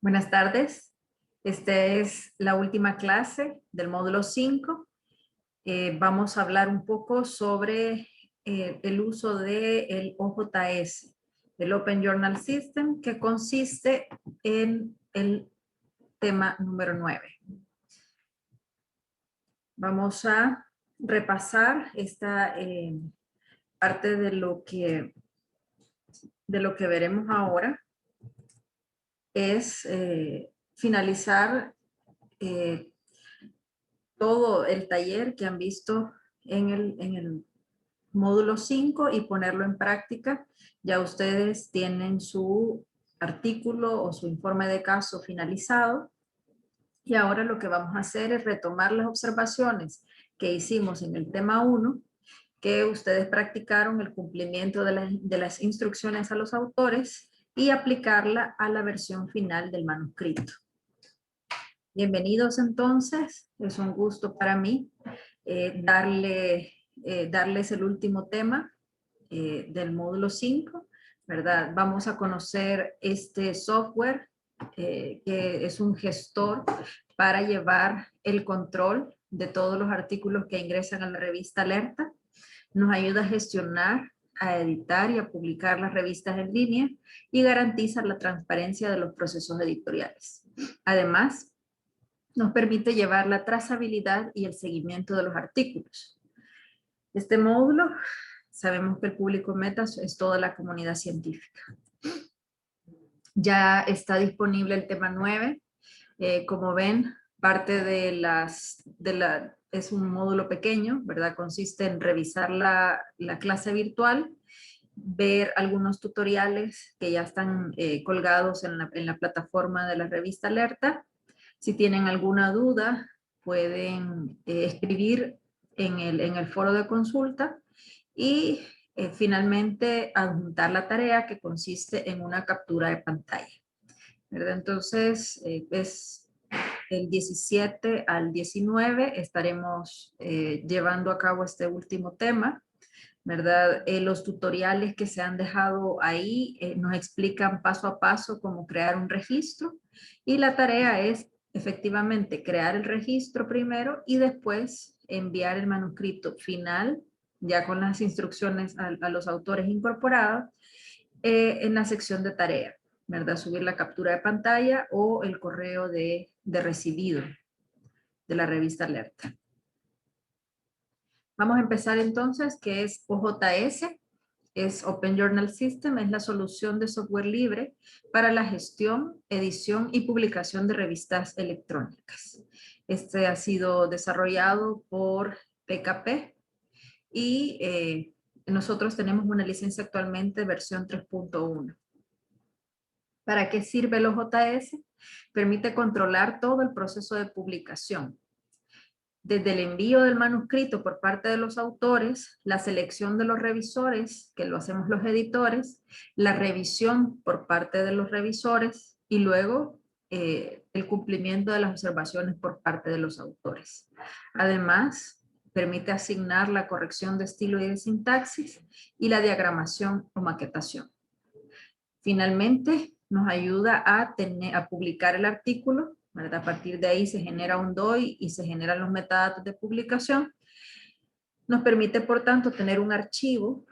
Buenas tardes. Esta es la última clase del módulo 5. Vamos a hablar un poco sobre el uso del OJS, el Open Journal System, que consiste en el tema número 9. Vamos a repasar esta parte de lo que veremos ahora. Es finalizar todo el taller que han visto en el módulo 5 y ponerlo en práctica. Ya ustedes tienen su artículo o su informe de caso finalizado. Y ahora lo que vamos a hacer es retomar las observaciones que hicimos en el tema 1, que ustedes practicaron el cumplimiento de las instrucciones a los autores y aplicarla a la versión final del manuscrito. Bienvenidos entonces, es un gusto para mí darles el último tema del módulo 5, ¿verdad? Vamos a conocer este software que es un gestor para llevar el control de todos los artículos que ingresan a la revista Alerta. Nos ayuda a gestionar, a editar y a publicar las revistas en línea y garantiza la transparencia de los procesos editoriales. Además, nos permite llevar la trazabilidad y el seguimiento de los artículos. Este módulo, sabemos que el público meta es toda la comunidad científica. Ya está disponible el tema 9. Como ven, parte es un módulo pequeño, ¿verdad? Consiste en revisar la clase virtual, ver algunos tutoriales que ya están colgados en la plataforma de la revista Alerta. Si tienen alguna duda, pueden escribir en el foro de consulta y finalmente adjuntar la tarea, que consiste en una captura de pantalla, ¿verdad? Entonces, es el 17 al 19 estaremos llevando a cabo este último tema, ¿verdad? Los tutoriales que se han dejado ahí nos explican paso a paso cómo crear un registro, y la tarea es efectivamente crear el registro primero y después enviar el manuscrito final, ya con las instrucciones a los autores incorporadas, en la sección de tarea, ¿verdad? Subir la captura de pantalla o el correo de recibido de la revista Alerta. Vamos a empezar entonces, que es OJS, es Open Journal System, es la solución de software libre para la gestión, edición y publicación de revistas electrónicas. Este ha sido desarrollado por PKP y nosotros tenemos una licencia actualmente versión 3.1. ¿Para qué sirve el OJS? Permite controlar todo el proceso de publicación, desde el envío del manuscrito por parte de los autores, la selección de los revisores, que lo hacemos los editores, la revisión por parte de los revisores y luego el cumplimiento de las observaciones por parte de los autores. Además, permite asignar la corrección de estilo y de sintaxis y la diagramación o maquetación. Finalmente, nos ayuda a publicar el artículo, ¿verdad? A partir de ahí se genera un DOI y se generan los metadatos de publicación. Nos permite, por tanto, tener un archivo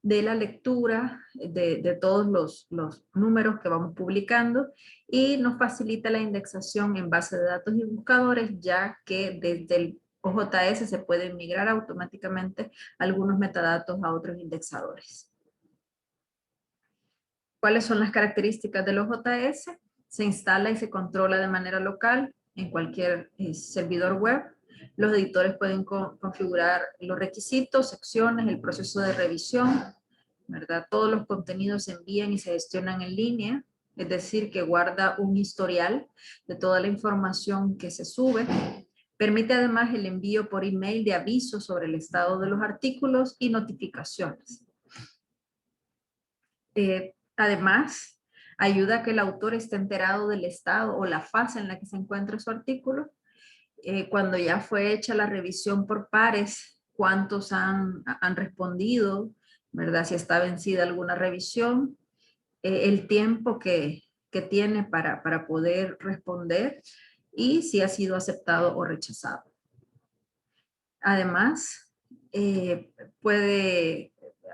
de la lectura de todos los números que vamos publicando, y nos facilita la indexación en base de datos y buscadores, ya que desde el OJS se pueden migrar automáticamente algunos metadatos a otros indexadores. ¿Cuáles son las características del OJS? Se instala y se controla de manera local en cualquier servidor web. Los editores pueden configurar los requisitos, secciones, el proceso de revisión, ¿verdad? Todos los contenidos se envían y se gestionan en línea, es decir, que guarda un historial de toda la información que se sube. Permite además el envío por email de avisos sobre el estado de los artículos y notificaciones. Además, ayuda a que el autor esté enterado del estado o la fase en la que se encuentra su artículo. Cuando ya fue hecha la revisión por pares, cuántos han respondido, ¿verdad? Si está vencida alguna revisión, el tiempo que que tiene para poder responder y si ha sido aceptado o rechazado. Además,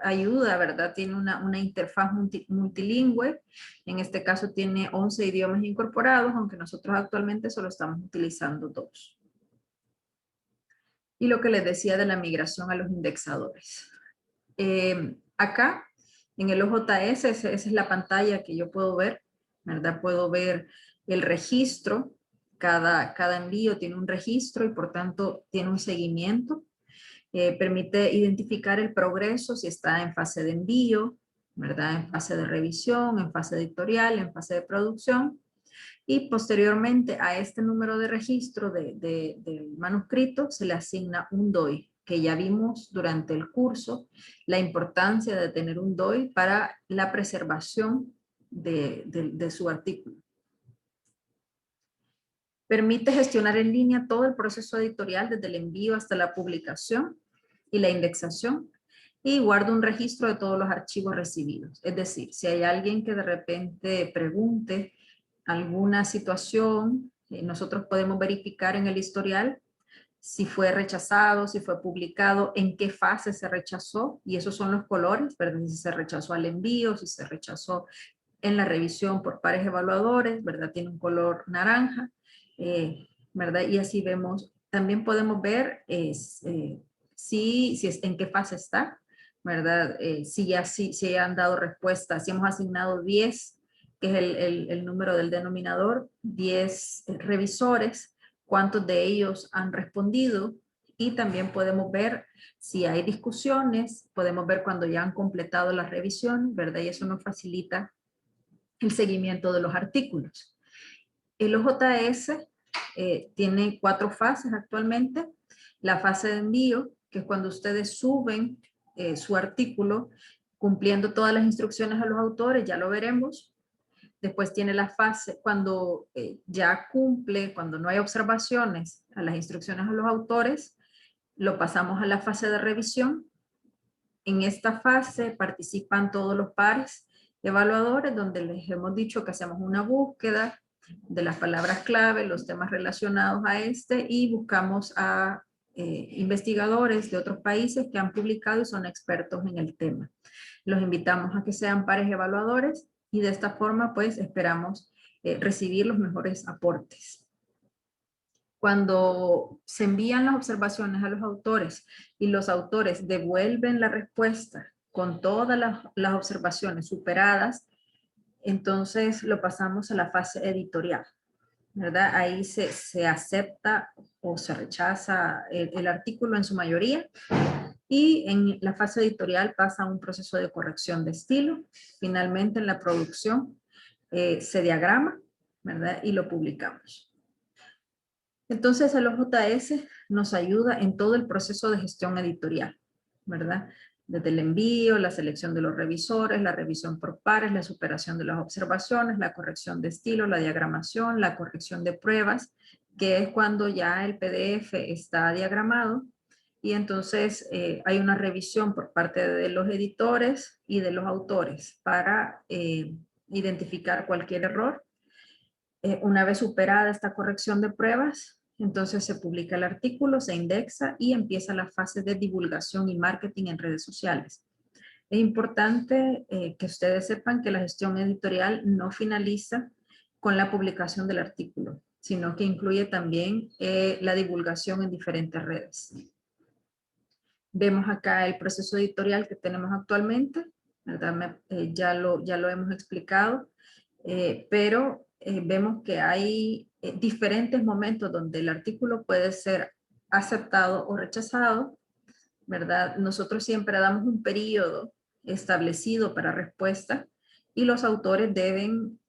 ayuda, ¿verdad? Tiene una interfaz multilingüe. En este caso tiene 11 idiomas incorporados, aunque nosotros actualmente solo estamos utilizando 2. Y lo que les decía de la migración a los indexadores. Acá, en el OJS, esa es la pantalla que yo puedo ver, ¿verdad? Puedo ver el registro. Cada envío tiene un registro y por tanto tiene un seguimiento. Permite identificar el progreso si está en fase de envío, ¿verdad? En fase de revisión, en fase editorial, en fase de producción. Y posteriormente a este número de registro del manuscrito se le asigna un DOI, que ya vimos durante el curso la importancia de tener un DOI para la preservación de su artículo. Permite gestionar en línea todo el proceso editorial desde el envío hasta la publicación y la indexación y guarda un registro de todos los archivos recibidos. Es decir, si hay alguien que de repente pregunte alguna situación, nosotros podemos verificar en el historial si fue rechazado, si fue publicado, en qué fase se rechazó, y esos son los colores, ¿verdad? Si se rechazó al envío, si se rechazó en la revisión por pares evaluadores, ¿verdad? Tiene un color naranja, ¿verdad? Y así vemos, también podemos ver si es, en qué fase está, ¿verdad? Si han dado respuesta, si hemos asignado 10, que es el número del denominador, 10 revisores, cuántos de ellos han respondido, y también podemos ver si hay discusiones, podemos ver cuando ya han completado la revisión, ¿verdad? Y eso nos facilita el seguimiento de los artículos. El OJS tiene 4 fases actualmente. La fase de envío, que es cuando ustedes suben su artículo cumpliendo todas las instrucciones a los autores, ya lo veremos. Después tiene la fase cuando ya cumple, cuando no hay observaciones a las instrucciones a los autores, lo pasamos a la fase de revisión. En esta fase participan todos los pares evaluadores, donde les hemos dicho que hacemos una búsqueda de las palabras clave, los temas relacionados a este, y buscamos a investigadores de otros países que han publicado y son expertos en el tema. Los invitamos a que sean pares evaluadores y de esta forma pues esperamos recibir los mejores aportes. Cuando se envían las observaciones a los autores y los autores devuelven la respuesta con todas las observaciones superadas, entonces lo pasamos a la fase editorial, ¿verdad? Ahí se acepta o se rechaza el artículo en su mayoría, y en la fase editorial pasa un proceso de corrección de estilo. Finalmente en la producción se diagrama, ¿verdad? Y lo publicamos. Entonces el OJS nos ayuda en todo el proceso de gestión editorial, ¿verdad? Desde el envío, la selección de los revisores, la revisión por pares, la superación de las observaciones, la corrección de estilo, la diagramación, la corrección de pruebas, que es cuando ya el PDF está diagramado y entonces hay una revisión por parte de los editores y de los autores para identificar cualquier error. Una vez superada esta corrección de pruebas, entonces se publica el artículo, se indexa y empieza la fase de divulgación y marketing en redes sociales. Es importante que ustedes sepan que la gestión editorial no finaliza con la publicación del artículo, sino que incluye también la divulgación en diferentes redes. Vemos acá el proceso editorial que tenemos actualmente, ¿verdad? Ya lo hemos explicado, pero vemos que hay diferentes momentos donde el artículo puede ser aceptado o rechazado, ¿verdad? Nosotros siempre damos un periodo establecido para respuesta y los autores deben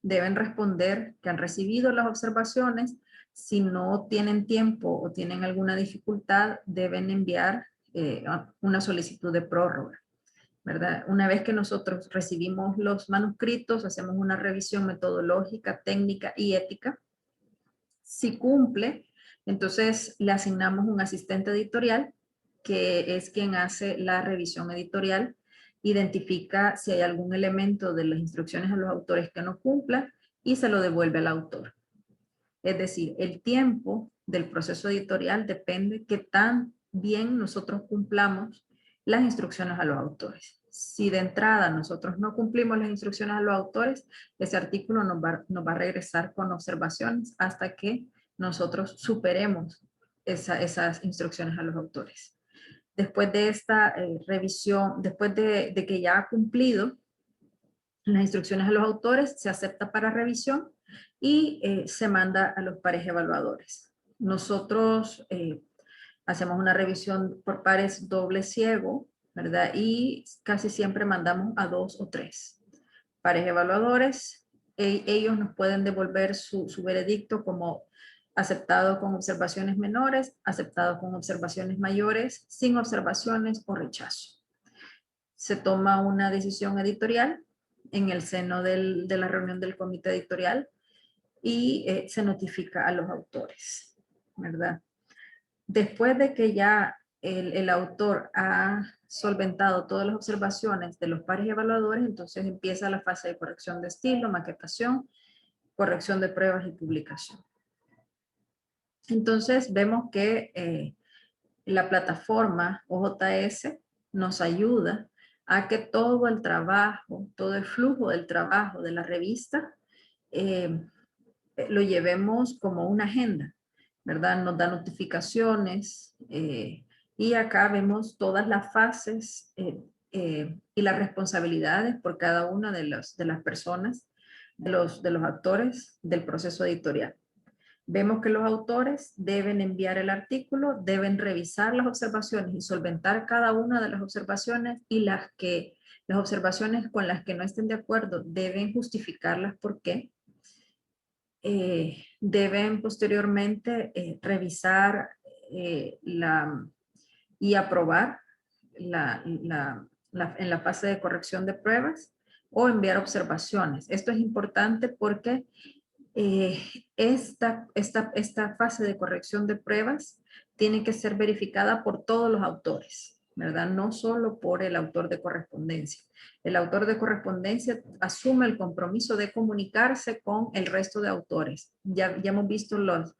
responder que han recibido las observaciones. Si no tienen tiempo o tienen alguna dificultad, deben enviar una solicitud de prórroga, ¿verdad? Una vez que nosotros recibimos los manuscritos, hacemos una revisión metodológica, técnica y ética. Si cumple, entonces le asignamos un asistente editorial, que es quien hace la revisión editorial identifica si hay algún elemento de las instrucciones a los autores que no cumpla y se lo devuelve al autor. Es decir, el tiempo del proceso editorial depende que tan bien nosotros cumplamos las instrucciones a los autores. Si de entrada nosotros no cumplimos las instrucciones a los autores, ese artículo nos va a regresar con observaciones hasta que nosotros superemos esas instrucciones a los autores. Después de esta revisión, después de que ya ha cumplido las instrucciones a los autores, se acepta para revisión y se manda a los pares evaluadores. Nosotros hacemos una revisión por pares doble ciego, ¿verdad? Y casi siempre mandamos a 2 o 3 pares evaluadores. Ellos nos pueden devolver su veredicto como aceptado con observaciones menores, aceptado con observaciones mayores, sin observaciones o rechazo. Se toma una decisión editorial en el seno de la reunión del comité editorial y se notifica a los autores, ¿verdad? Después de que ya el autor ha solventado todas las observaciones de los pares evaluadores, entonces empieza la fase de corrección de estilo, maquetación, corrección de pruebas y publicación. Entonces vemos que la plataforma OJS nos ayuda a que todo el trabajo, todo el flujo del trabajo de la revista lo llevemos como una agenda, ¿verdad? Nos da notificaciones y acá vemos todas las fases y las responsabilidades por cada una de las personas, de los actores del proceso editorial. Vemos que los autores deben enviar el artículo, deben revisar las observaciones y solventar cada una de las observaciones y las observaciones con las que no estén de acuerdo deben justificarlas por qué. Deben posteriormente revisar y aprobar en la fase de corrección de pruebas o enviar observaciones. Esto es importante porque esta fase de corrección de pruebas tiene que ser verificada por todos los autores, ¿verdad? No solo por el autor de correspondencia. El autor de correspondencia asume el compromiso de comunicarse con el resto de autores. Ya hemos visto los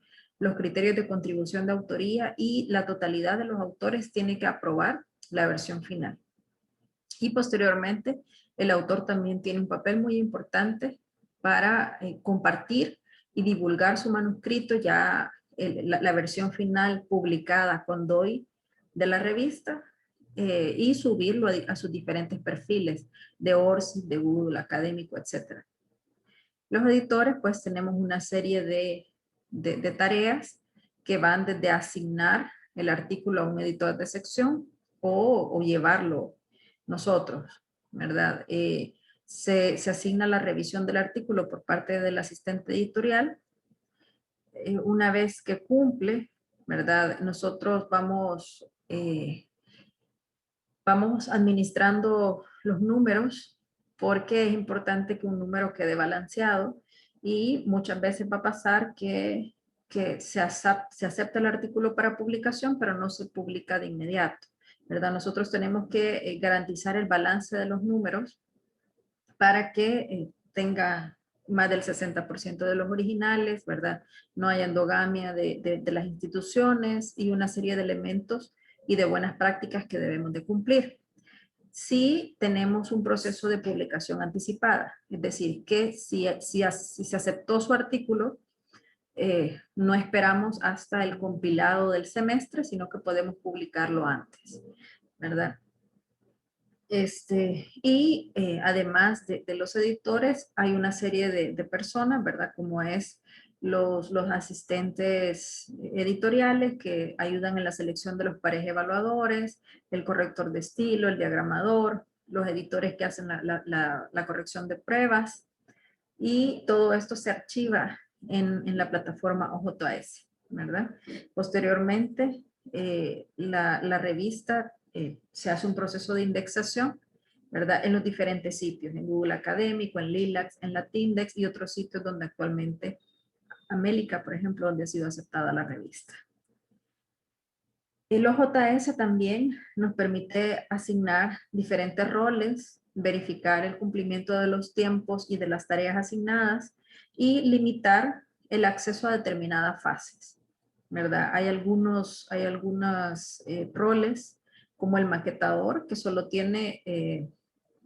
criterios de contribución de autoría y la totalidad de los autores tiene que aprobar la versión final. Y posteriormente, el autor también tiene un papel muy importante para compartir y divulgar su manuscrito, ya la versión final publicada con DOI de la revista y subirlo a sus diferentes perfiles de ORCID, de Google, académico, etc. Los editores pues tenemos una serie de tareas que van desde asignar el artículo a un editor de sección o llevarlo nosotros, ¿verdad? Se asigna la revisión del artículo por parte del asistente editorial. Una vez que cumple, ¿verdad? Nosotros vamos administrando los números porque es importante que un número quede balanceado y muchas veces va a pasar que se acepta el artículo para publicación, pero no se publica de inmediato, ¿verdad? Nosotros tenemos que garantizar el balance de los números para que tenga más del 60% de los originales, ¿verdad? No haya endogamia de las instituciones y una serie de elementos y de buenas prácticas que debemos de cumplir. Si tenemos un proceso de publicación anticipada, es decir, que si se aceptó su artículo, no esperamos hasta el compilado del semestre, sino que podemos publicarlo antes, ¿verdad? Y además de los editores, hay una serie de personas, ¿verdad? Como es los asistentes editoriales que ayudan en la selección de los pares evaluadores, el corrector de estilo, el diagramador, los editores que hacen la corrección de pruebas, y todo esto se archiva en la plataforma OJS, ¿verdad? Posteriormente, la revista se hace un proceso de indexación, ¿verdad? En los diferentes sitios, en Google Académico, en Lilacs, en Latindex y otros sitios donde actualmente, Amélica, por ejemplo, donde ha sido aceptada la revista. El OJS también nos permite asignar diferentes roles, verificar el cumplimiento de los tiempos y de las tareas asignadas y limitar el acceso a determinadas fases, ¿verdad? Hay algunos roles como el maquetador que solo tiene,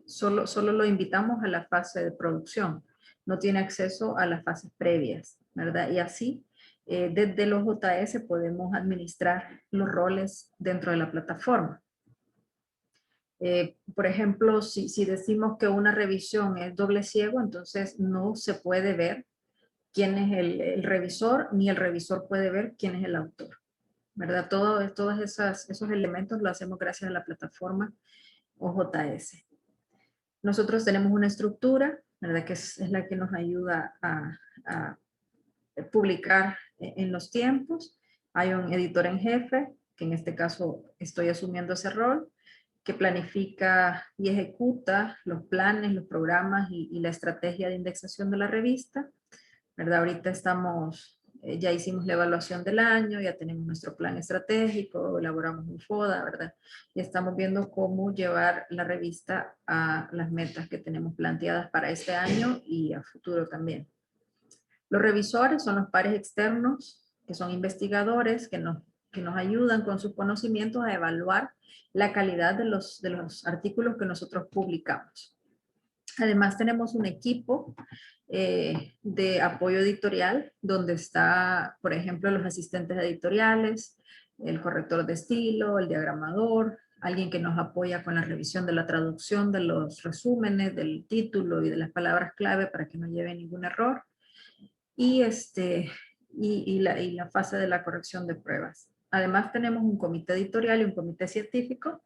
solo lo invitamos a la fase de producción, no tiene acceso a las fases previas, ¿verdad? Y así desde los JS podemos administrar los roles dentro de la plataforma. Por ejemplo, si decimos que una revisión es doble ciego, entonces no se puede ver quién es el revisor, ni el revisor puede ver quién es el autor, ¿verdad? Todos esos elementos lo hacemos gracias a la plataforma OJS. Nosotros tenemos una estructura, ¿verdad? Que es la que nos ayuda a publicar en los tiempos. Hay un editor en jefe, que en este caso estoy asumiendo ese rol, que planifica y ejecuta los planes, los programas y la estrategia de indexación de la revista, ¿verdad? Ahorita estamos, ya hicimos la evaluación del año, ya tenemos nuestro plan estratégico, elaboramos un FODA, ¿verdad? Y estamos viendo cómo llevar la revista a las metas que tenemos planteadas para este año y a futuro también. Los revisores son los pares externos, que son investigadores que nos ayudan con sus conocimientos a evaluar la calidad de los artículos que nosotros publicamos. Además tenemos un equipo de apoyo editorial donde está, por ejemplo, los asistentes editoriales, el corrector de estilo, el diagramador, alguien que nos apoya con la revisión de la traducción de los resúmenes, del título y de las palabras clave para que no lleve ningún error. Y, la fase de la corrección de pruebas. Además tenemos un comité editorial y un comité científico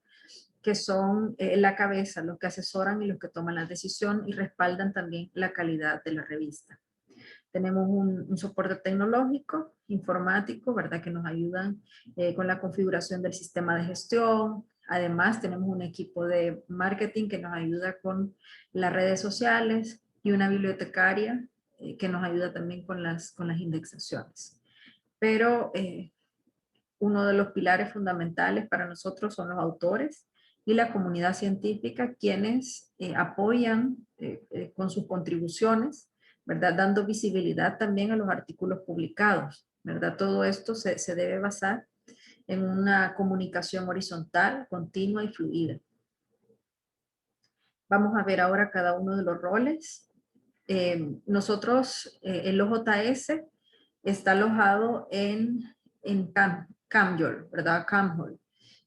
que son la cabeza, los que asesoran y los que toman la decisión y respaldan también la calidad de la revista. Tenemos un soporte tecnológico, informático, ¿verdad? Que nos ayudan con la configuración del sistema de gestión. Además, tenemos un equipo de marketing que nos ayuda con las redes sociales y una bibliotecaria que nos ayuda también con las indexaciones. Pero uno de los pilares fundamentales para nosotros son los autores y la comunidad científica, quienes apoyan con sus contribuciones, ¿verdad? Dando visibilidad también a los artículos publicados, ¿verdad? Todo esto se debe basar en una comunicación horizontal, continua y fluida. Vamos a ver ahora cada uno de los roles. Nosotros, el OJS está alojado en Camjol, ¿verdad? Camjol,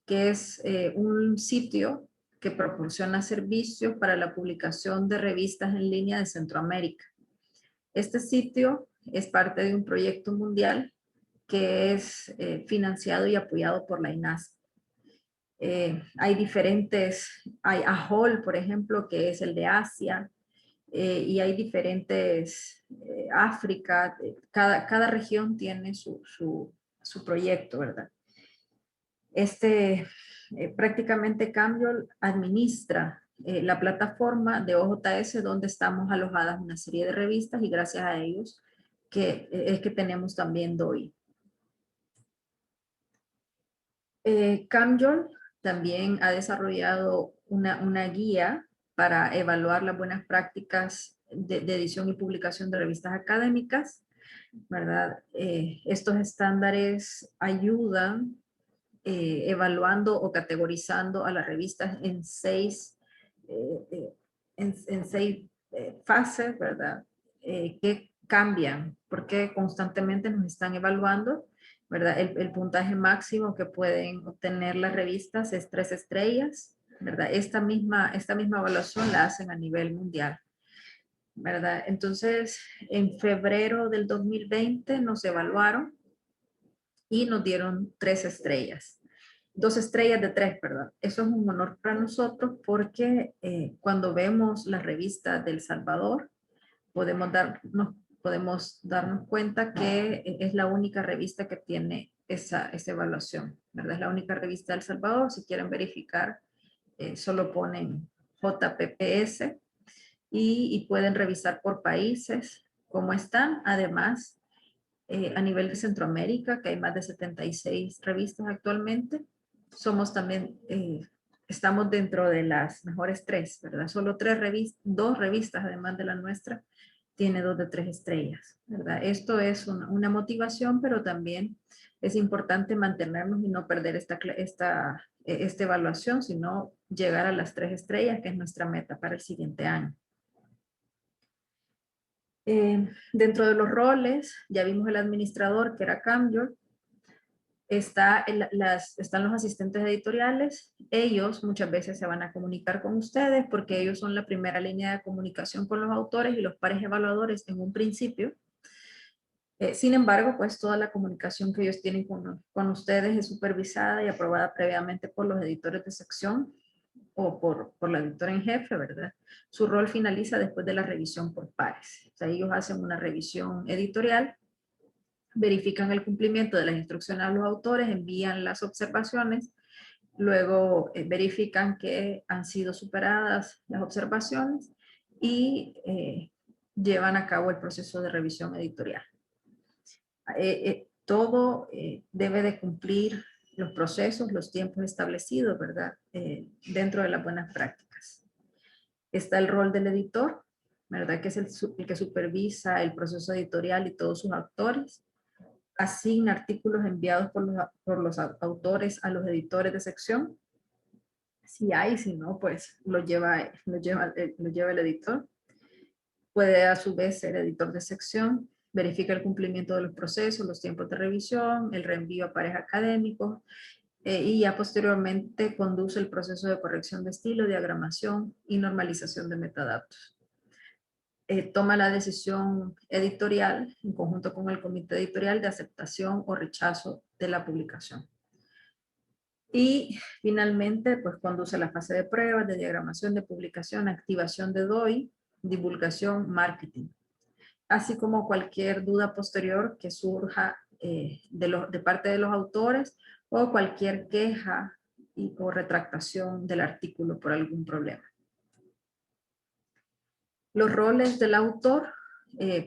que es un sitio que proporciona servicios para la publicación de revistas en línea de Centroamérica. Este sitio es parte de un proyecto mundial que es financiado y apoyado por la INASA. Hay AHOL, por ejemplo, que es el de Asia, y hay diferentes, África, cada región tiene su proyecto, ¿verdad? Prácticamente Cambiol administra la plataforma de OJS donde estamos alojadas una serie de revistas y gracias a ellos es que tenemos también DOI. Camjol también ha desarrollado una guía para evaluar las buenas prácticas de edición y publicación de revistas académicas, ¿verdad? Estos estándares ayudan evaluando o categorizando a las revistas en seis fases, ¿verdad? Que cambian, porque constantemente nos están evaluando, ¿verdad? El puntaje máximo que pueden obtener las revistas es 3 estrellas, ¿verdad? Esta misma evaluación la hacen a nivel mundial, ¿verdad? Entonces, en febrero del 2020 nos evaluaron y nos dieron 3 estrellas. 2 estrellas de 3, perdón. Eso es un honor para nosotros porque cuando vemos la revista del Salvador, podemos darnos cuenta que es la única revista que tiene esa evaluación, ¿verdad? Es la única revista del Salvador. Si quieren verificar, solo ponen JPPS y pueden revisar por países cómo están. Además, a nivel de Centroamérica, que hay más de 76 revistas actualmente. Somos también, estamos dentro de las mejores 3, ¿verdad? Solo 2 revistas, además de la nuestra, tiene 2 de 3 estrellas, ¿verdad? Esto es una motivación, pero también es importante mantenernos y no perder esta evaluación, sino llegar a las 3 estrellas, que es nuestra meta para el siguiente año. Dentro de los roles, ya vimos el administrador, que era Cambio. Están los asistentes editoriales. Ellos muchas veces se van a comunicar con ustedes porque ellos son la primera línea de comunicación con los autores y los pares evaluadores en un principio. Sin embargo, pues toda la comunicación que ellos tienen con ustedes es supervisada y aprobada previamente por los editores de sección o por la editora en jefe, ¿verdad? Su rol finaliza después de la revisión por pares. O sea, ellos hacen una revisión editorial, verifican el cumplimiento de las instrucciones a los autores, envían las observaciones, luego verifican que han sido superadas las observaciones y llevan a cabo el proceso de revisión editorial. Todo debe de cumplir los procesos, los tiempos establecidos, ¿verdad? Dentro de las buenas prácticas. Está el rol del editor, ¿verdad? Que es el que supervisa el proceso editorial y todos sus autores. Asigna artículos enviados por los autores a los editores de sección. Si hay, si no, pues lo lleva el editor. Puede a su vez ser editor de sección. Verifica el cumplimiento de los procesos, los tiempos de revisión, el reenvío a pares académicos y ya posteriormente conduce el proceso de corrección de estilo, diagramación y normalización de metadatos. Toma la decisión editorial en conjunto con el comité editorial de aceptación o rechazo de la publicación. Y finalmente, pues conduce la fase de pruebas, de diagramación, de publicación, activación de DOI, divulgación, marketing. Así como cualquier duda posterior que surja de parte de los autores o cualquier queja o retractación del artículo por algún problema. Los roles del autor,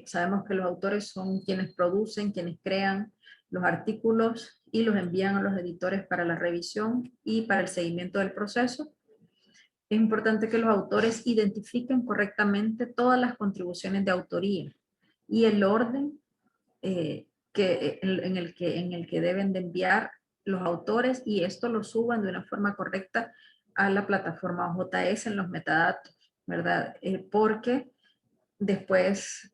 sabemos que los autores son quienes producen, quienes crean los artículos y los envían a los editores para la revisión y para el seguimiento del proceso. Es importante que los autores identifiquen correctamente todas las contribuciones de autoría y el orden en el que deben de enviar los autores, y esto lo suban de una forma correcta a la plataforma OJS en los metadatos, ¿verdad? Porque después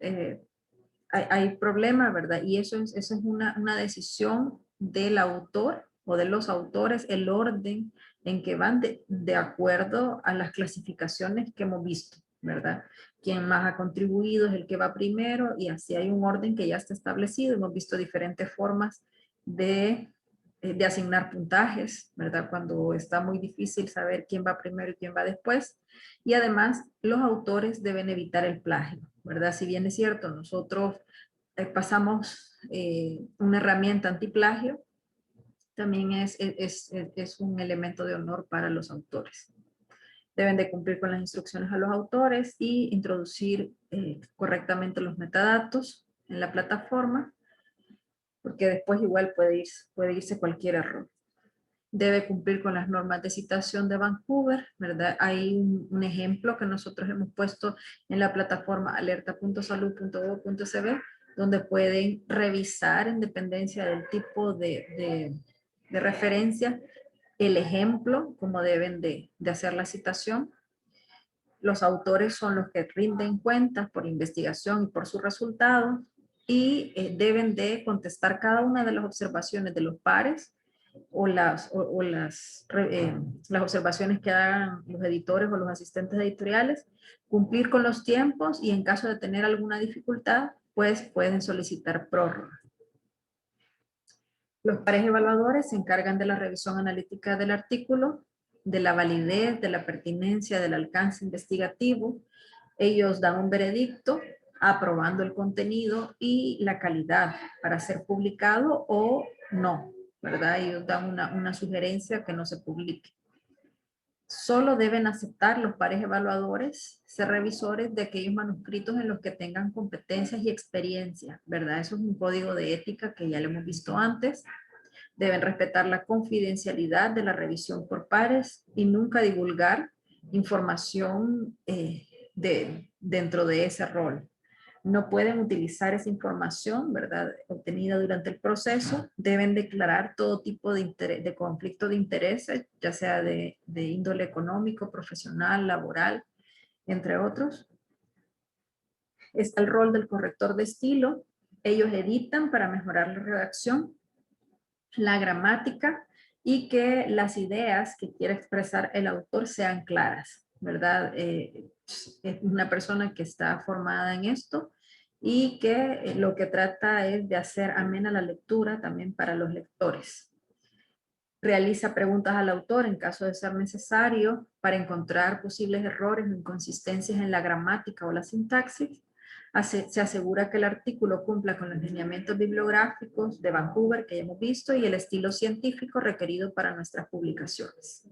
hay problemas, ¿verdad? Y eso es una decisión del autor o de los autores, el orden en que van de acuerdo a las clasificaciones que hemos visto, ¿verdad? Quien más ha contribuido es el que va primero y así hay un orden que ya está establecido. Hemos visto diferentes formas de asignar puntajes, ¿verdad? Cuando está muy difícil saber quién va primero y quién va después. Y además, los autores deben evitar el plagio, ¿verdad? Si bien es cierto, nosotros pasamos una herramienta antiplagio, también es un elemento de honor para los autores. Deben de cumplir con las instrucciones a los autores y introducir correctamente los metadatos en la plataforma, porque después igual puede irse cualquier error. Debe cumplir con las normas de citación de Vancouver, ¿verdad? Hay un ejemplo que nosotros hemos puesto en la plataforma alerta.salud.gov.cb, donde pueden revisar en dependencia del tipo de referencia el ejemplo, cómo deben de hacer la citación. Los autores son los que rinden cuentas por investigación y por sus resultados y deben de contestar cada una de las observaciones de los pares o las observaciones que hagan los editores o los asistentes editoriales, cumplir con los tiempos y en caso de tener alguna dificultad, pues pueden solicitar prórroga. Los pares evaluadores se encargan de la revisión analítica del artículo, de la validez, de la pertinencia, del alcance investigativo. Ellos dan un veredicto aprobando el contenido y la calidad para ser publicado o no, ¿verdad? Ellos dan una sugerencia que no se publique. Solo deben aceptar los pares evaluadores, ser revisores de aquellos manuscritos en los que tengan competencias y experiencia, ¿verdad? Eso es un código de ética que ya lo hemos visto antes. Deben respetar la confidencialidad de la revisión por pares y nunca divulgar información dentro de ese rol. No pueden utilizar esa información, ¿verdad?, obtenida durante el proceso. Deben declarar todo tipo de conflicto de intereses, ya sea de índole económico, profesional, laboral, entre otros. Está el rol del corrector de estilo. Ellos editan para mejorar la redacción, la gramática y que las ideas que quiere expresar el autor sean claras, ¿verdad? Es una persona que está formada en esto y que lo que trata es de hacer amena la lectura también para los lectores. Realiza preguntas al autor en caso de ser necesario para encontrar posibles errores o inconsistencias en la gramática o la sintaxis. Se asegura que el artículo cumpla con los lineamientos bibliográficos de Vancouver que ya hemos visto y el estilo científico requerido para nuestras publicaciones.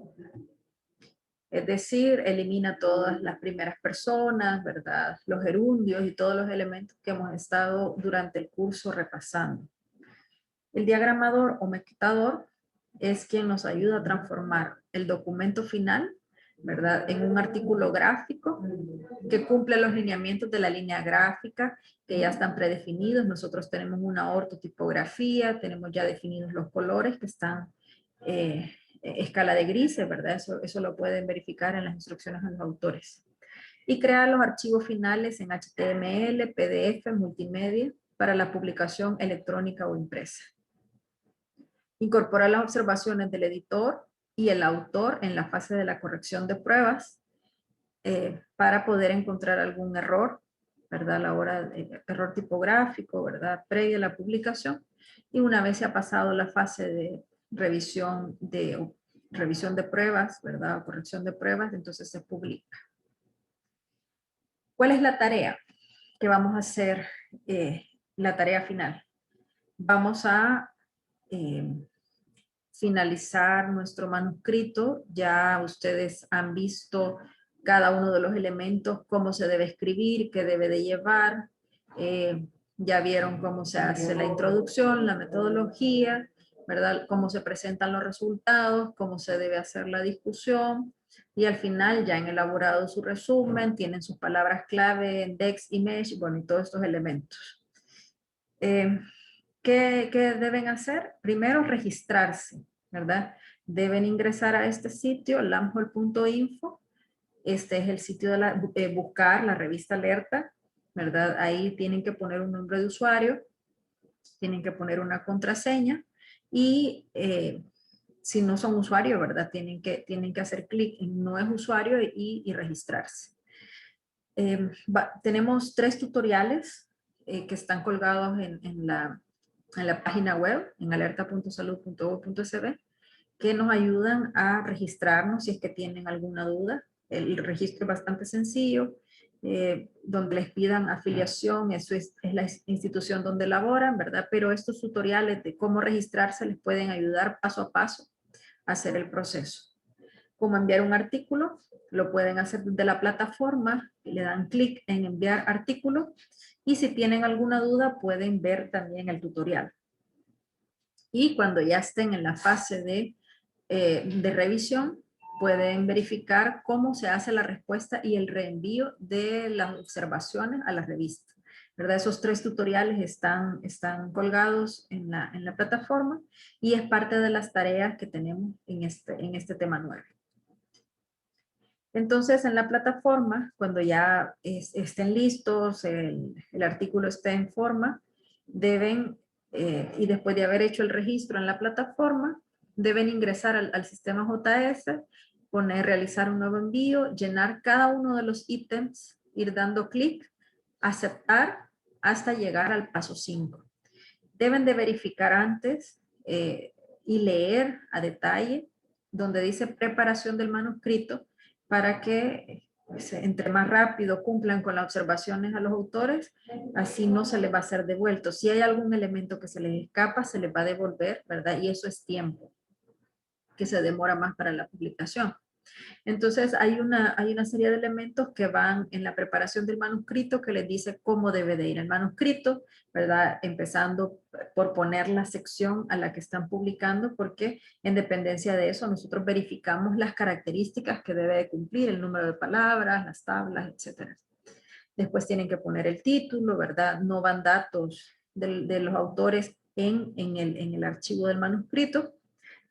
Es decir, elimina todas las primeras personas, ¿verdad?, los gerundios y todos los elementos que hemos estado durante el curso repasando. El diagramador o maquetador es quien nos ayuda a transformar el documento final, ¿verdad?, en un artículo gráfico que cumple los lineamientos de la línea gráfica que ya están predefinidos. Nosotros tenemos una ortotipografía, tenemos ya definidos los colores que están escala de grises, ¿verdad? Eso lo pueden verificar en las instrucciones de los autores. Y crear los archivos finales en HTML, PDF, multimedia para la publicación electrónica o impresa. Incorporar las observaciones del editor y el autor en la fase de la corrección de pruebas para poder encontrar algún error, ¿verdad? A la hora de error tipográfico, ¿verdad?, previa a la publicación. Y una vez se ha pasado la fase de revisión de pruebas, ¿verdad?, o corrección de pruebas, entonces se publica. ¿Cuál es la tarea que vamos a hacer? La tarea final. Vamos a finalizar nuestro manuscrito. Ya ustedes han visto cada uno de los elementos, cómo se debe escribir, qué debe de llevar. Ya vieron cómo se hace la introducción, la metodología, ¿verdad?, cómo se presentan los resultados, cómo se debe hacer la discusión. Y al final ya han elaborado su resumen, tienen sus palabras clave, index, image, bueno, y todos estos elementos. ¿Qué deben hacer? Primero, registrarse, ¿verdad? Deben ingresar a este sitio, lamhol.info. Este es el sitio de buscar la revista Alerta, ¿verdad? Ahí tienen que poner un nombre de usuario, tienen que poner una contraseña y si no son usuarios, ¿verdad?, tienen que hacer clic en no es usuario y registrarse. Tenemos 3 tutoriales que están colgados en la página web, en alerta.salud.gov.sb, que nos ayudan a registrarnos si es que tienen alguna duda. El registro es bastante sencillo, donde les pidan afiliación, eso es la institución donde laboran, ¿verdad? Pero estos tutoriales de cómo registrarse les pueden ayudar paso a paso a hacer el proceso. Cómo enviar un artículo, lo pueden hacer desde la plataforma, le dan clic en enviar artículo y si tienen alguna duda pueden ver también el tutorial. Y cuando ya estén en la fase de revisión, pueden verificar cómo se hace la respuesta y el reenvío de las observaciones a la revista, ¿verdad? Esos 3 tutoriales están colgados en la plataforma y es parte de las tareas que tenemos en este tema 9. Entonces, en la plataforma, cuando ya estén listos, el artículo esté en forma, deben, y después de haber hecho el registro en la plataforma, deben ingresar al sistema JS, realizar un nuevo envío, llenar cada uno de los ítems, ir dando clic, aceptar, hasta llegar al paso 5. Deben de verificar antes y leer a detalle, donde dice preparación del manuscrito, para que entre más rápido cumplan con las observaciones a los autores, así no se les va a ser devuelto. Si hay algún elemento que se les escapa, se les va a devolver, ¿verdad? Y eso es tiempo que se demora más para la publicación. Entonces hay una serie de elementos que van en la preparación del manuscrito que les dice cómo debe de ir el manuscrito, ¿verdad? Empezando por poner la sección a la que están publicando, porque en dependencia de eso nosotros verificamos las características que debe de cumplir, el número de palabras, las tablas, etcétera. Después tienen que poner el título, ¿verdad? No van datos de los autores en el archivo del manuscrito.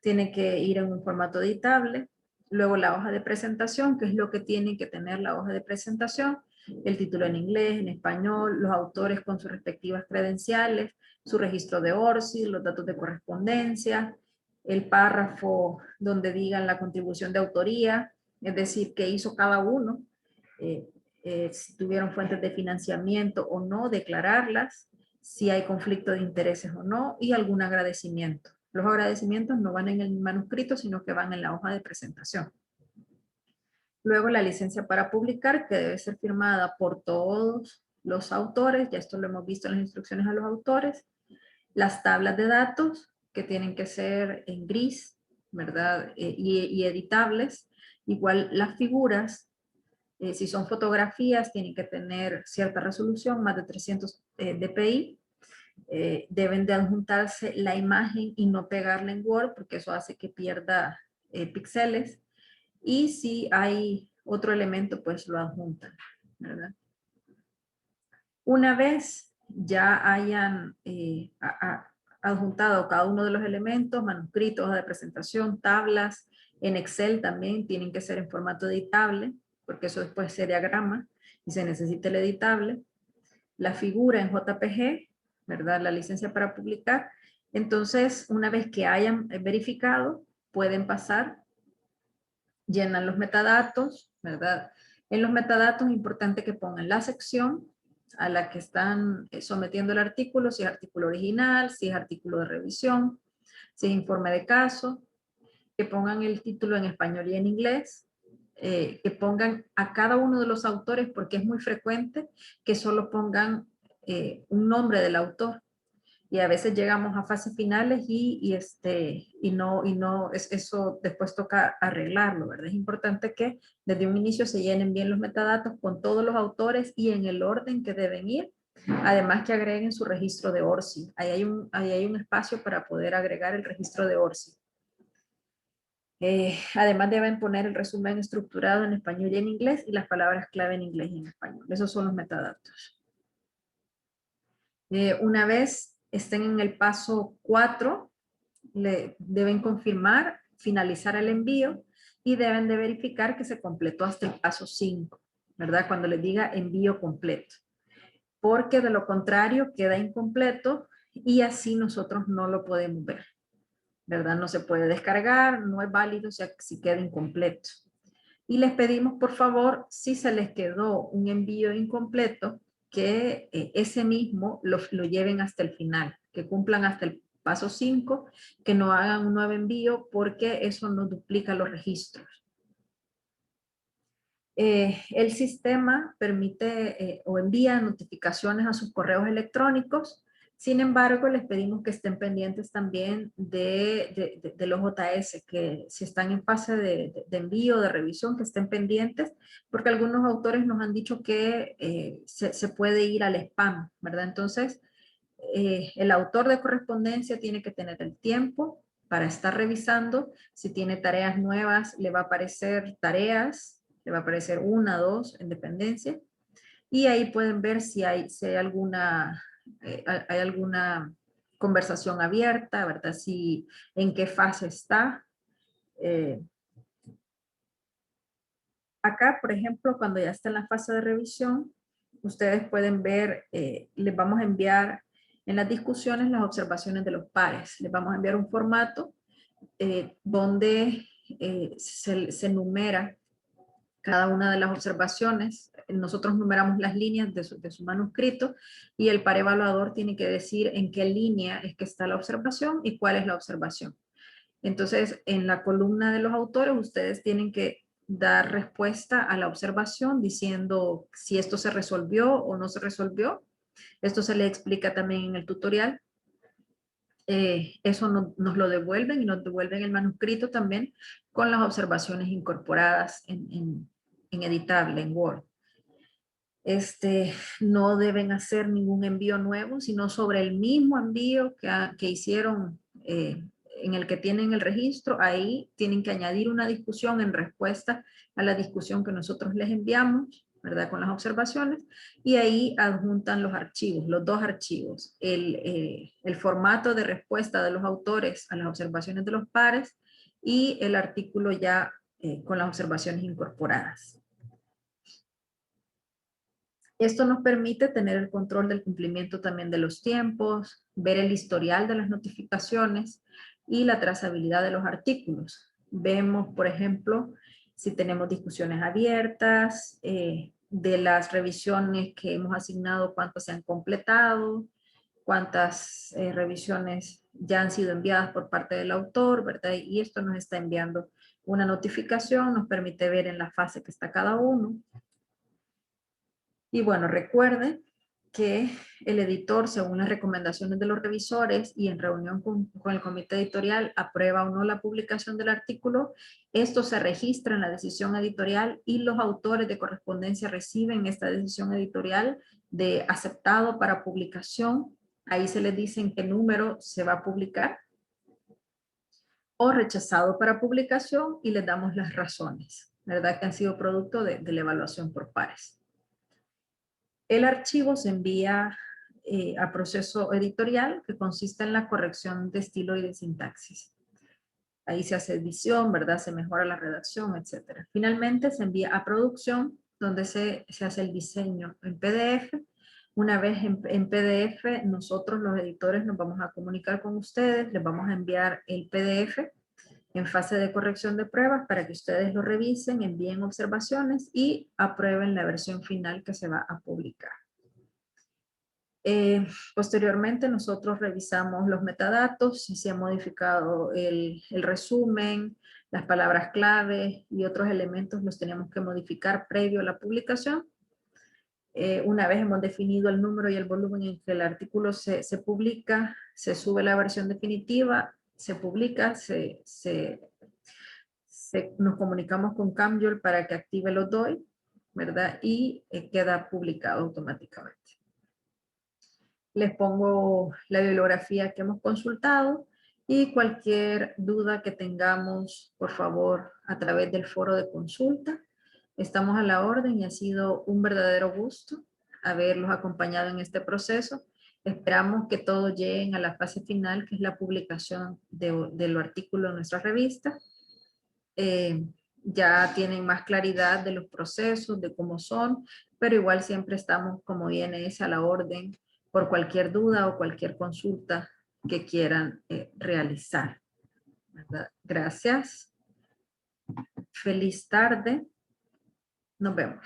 Tiene que ir en un formato editable. Luego la hoja de presentación, que es lo que tiene que tener la hoja de presentación. El título en inglés, en español, los autores con sus respectivas credenciales, su registro de ORCID, los datos de correspondencia, el párrafo donde digan la contribución de autoría, es decir, qué hizo cada uno, si tuvieron fuentes de financiamiento o no, declararlas, si hay conflicto de intereses o no, y algún agradecimiento. Los agradecimientos no van en el manuscrito, sino que van en la hoja de presentación. Luego la licencia para publicar, que debe ser firmada por todos los autores, ya esto lo hemos visto en las instrucciones a los autores. Las tablas de datos, que tienen que ser en gris, ¿verdad? Y editables. Igual las figuras, si son fotografías, tienen que tener cierta resolución, más de 300 dpi. Deben de adjuntarse la imagen y no pegarla en Word, porque eso hace que pierda píxeles. Y si hay otro elemento, pues lo adjuntan, ¿verdad? Una vez ya hayan adjuntado cada uno de los elementos, manuscritos, hoja de presentación, tablas, en Excel también tienen que ser en formato editable, porque eso después se diagrama y se necesita el editable. La figura en JPG, ¿verdad? La licencia para publicar. Entonces, una vez que hayan verificado, pueden pasar, llenan los metadatos, ¿verdad? En los metadatos es importante que pongan la sección a la que están sometiendo el artículo, si es artículo original, si es artículo de revisión, si es informe de caso, que pongan el título en español y en inglés, que pongan a cada uno de los autores, porque es muy frecuente que solo pongan un nombre del autor. Y a veces llegamos a fases finales y eso después toca arreglarlo, ¿verdad? Es importante que desde un inicio se llenen bien los metadatos con todos los autores y en el orden que deben ir. Además que agreguen su registro de ORCID. Ahí hay un espacio para poder agregar el registro de ORCID. Además deben poner el resumen estructurado en español y en inglés y las palabras clave en inglés y en español. Esos son los metadatos. Una vez estén en el paso 4, deben confirmar, finalizar el envío y deben de verificar que se completó hasta el paso 5, ¿verdad? Cuando les diga envío completo. Porque de lo contrario queda incompleto y así nosotros no lo podemos ver, ¿verdad? No se puede descargar, no es válido si queda incompleto. Y les pedimos, por favor, si se les quedó un envío incompleto, que ese mismo lo lleven hasta el final, que cumplan hasta el paso 5, que no hagan un nuevo envío porque eso no duplica los registros. El sistema permite o envía notificaciones a sus correos electrónicos. Sin embargo, les pedimos que estén pendientes también de los JS, que si están en fase de envío, de revisión, que estén pendientes, porque algunos autores nos han dicho que se puede ir al spam, ¿verdad? Entonces, el autor de correspondencia tiene que tener el tiempo para estar revisando. Si tiene tareas nuevas, le va a aparecer tareas, le va a aparecer 1, 2 en dependencia. Y ahí pueden ver si hay alguna conversación abierta, ¿verdad? Si, en qué fase está. Acá, por ejemplo, cuando ya está en la fase de revisión, ustedes pueden ver, les vamos a enviar en las discusiones las observaciones de los pares. Les vamos a enviar un formato donde se numera cada una de las observaciones. Nosotros numeramos las líneas de su manuscrito y el par evaluador tiene que decir en qué línea es que está la observación y cuál es la observación. Entonces, en la columna de los autores, ustedes tienen que dar respuesta a la observación diciendo si esto se resolvió o no se resolvió. Esto se le explica también en el tutorial. eso nos lo devuelven y nos devuelven el manuscrito también con las observaciones incorporadas en editable, en Word. No deben hacer ningún envío nuevo, sino sobre el mismo envío que hicieron, en el que tienen el registro. Ahí tienen que añadir una discusión en respuesta a la discusión que nosotros les enviamos, ¿verdad? Con las observaciones, y ahí adjuntan los archivos, los dos archivos, el formato de respuesta de los autores a las observaciones de los pares y el artículo ya con las observaciones incorporadas. Esto nos permite tener el control del cumplimiento también de los tiempos, ver el historial de las notificaciones y la trazabilidad de los artículos. Vemos, por ejemplo, si tenemos discusiones abiertas, de las revisiones que hemos asignado, cuántas se han completado, cuántas revisiones ya han sido enviadas por parte del autor, ¿verdad? Y esto nos está enviando una notificación, nos permite ver en la fase que está cada uno. Y bueno, recuerden que el editor, según las recomendaciones de los revisores y en reunión con el comité editorial, aprueba o no la publicación del artículo. Esto se registra en la decisión editorial y los autores de correspondencia reciben esta decisión editorial de aceptado para publicación. Ahí se les dice en qué número se va a publicar, o rechazado para publicación, y les damos las razones, ¿verdad? Que han sido producto de la evaluación por pares. El archivo se envía a proceso editorial, que consiste en la corrección de estilo y de sintaxis. Ahí se hace edición, ¿verdad? Se mejora la redacción, etc. Finalmente se envía a producción, donde se hace el diseño en PDF. Una vez en PDF, nosotros los editores nos vamos a comunicar con ustedes, les vamos a enviar el PDF en fase de corrección de pruebas para que ustedes lo revisen, envíen observaciones y aprueben la versión final que se va a publicar. Posteriormente nosotros revisamos los metadatos, si se ha modificado el resumen, las palabras clave y otros elementos los tenemos que modificar previo a la publicación. Una vez hemos definido el número y el volumen en que el artículo se publica, se sube la versión definitiva, se publica, nos comunicamos con Cambiol para que active los DOI, ¿verdad? Y queda publicado automáticamente. Les pongo la bibliografía que hemos consultado y cualquier duda que tengamos, por favor, a través del foro de consulta. Estamos a la orden y ha sido un verdadero gusto haberlos acompañado en este proceso. Esperamos que todos lleguen a la fase final, que es la publicación del artículo en nuestra revista. Ya tienen más claridad de los procesos, de cómo son, pero igual siempre estamos como INS a la orden por cualquier duda o cualquier consulta que quieran realizar, ¿verdad? Gracias. Feliz tarde. Nos vemos.